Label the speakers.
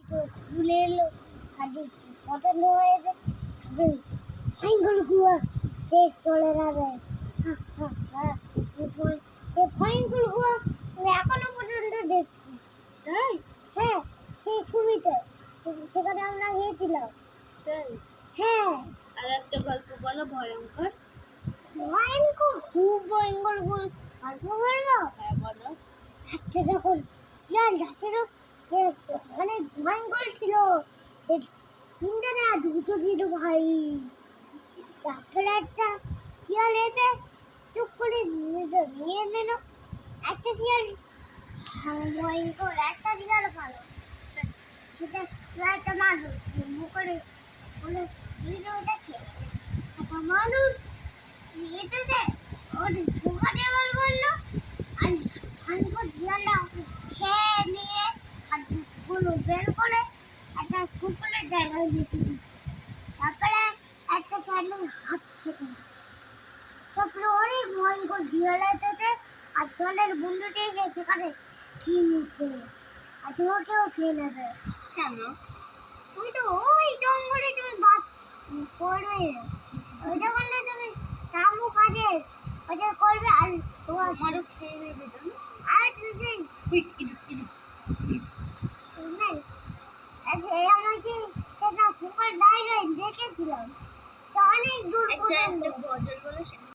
Speaker 1: তো খুলে এলো খালি পছন্দ হয়ে যাবে ফাইনগুলো গুয়া শেষ চলে যাবে সেই ফাইনগুলো গুয়া আমি এখনো পর্যন্ত দেখছি।
Speaker 2: তাই?
Speaker 1: হ্যাঁ, সেই ছবিতে সেখানে আমরা গিয়েছিলাম।
Speaker 2: তাই?
Speaker 1: হ্যাঁ।
Speaker 2: আর একটা গল্প বলো ভয়ঙ্কর।
Speaker 1: ভয়ঙ্কর, খুব ভয়ঙ্কর গল্প বলবো।
Speaker 2: হ্যাঁ বলো।
Speaker 1: আচ্ছা, যখন শিয়াল যাচ্ছিল সে অনেক ভয়ঙ্কর ছিল। সে তিনটা না দুটো ছিল ভাই। তারপরে একটা শিয়াল এসে চুপ করে নিয়ে নিল। একটা শিয়াল ভয়ঙ্কর, একটা শিয়াল ভালো। সেটা শিয়ালটা মানুষ মুখে বলে ওটা খেয়ে একটা মানুষ এটাতে ওর ঢোকা দেওয়ার বললো। আর ভয়ঙ্কর শিয়ালটা খেয়ে নিয়ে আর গুলো বের করে একটা কুকুরের জায়গায় রেখে দিচ্ছে। তারপরে একটা প্যান্ডেল হাঁটছে। তারপরে অনেক ভয়ঙ্কর শিয়াল এসেছে আর শিয়ালের বন্ধুটিকে সেখানে খেয়ে নিচ্ছে। আর তোমাকেও খেয়ে নেবে।
Speaker 2: কেন?
Speaker 1: তুমি তো ওই জঙ্গলে তুমি বাস করবে, ওই জঙ্গলে তুমি শামুক আছে ওটা করবে আর তোমার
Speaker 2: আমারও খেয়ে নেবে জানো।
Speaker 1: আর তুমি নাই আমার যে সেটা সুপার জায়গায় দেখেছিলাম তো অনেক দূর
Speaker 2: একটা
Speaker 1: পর্যন্ত।
Speaker 2: গজল বলে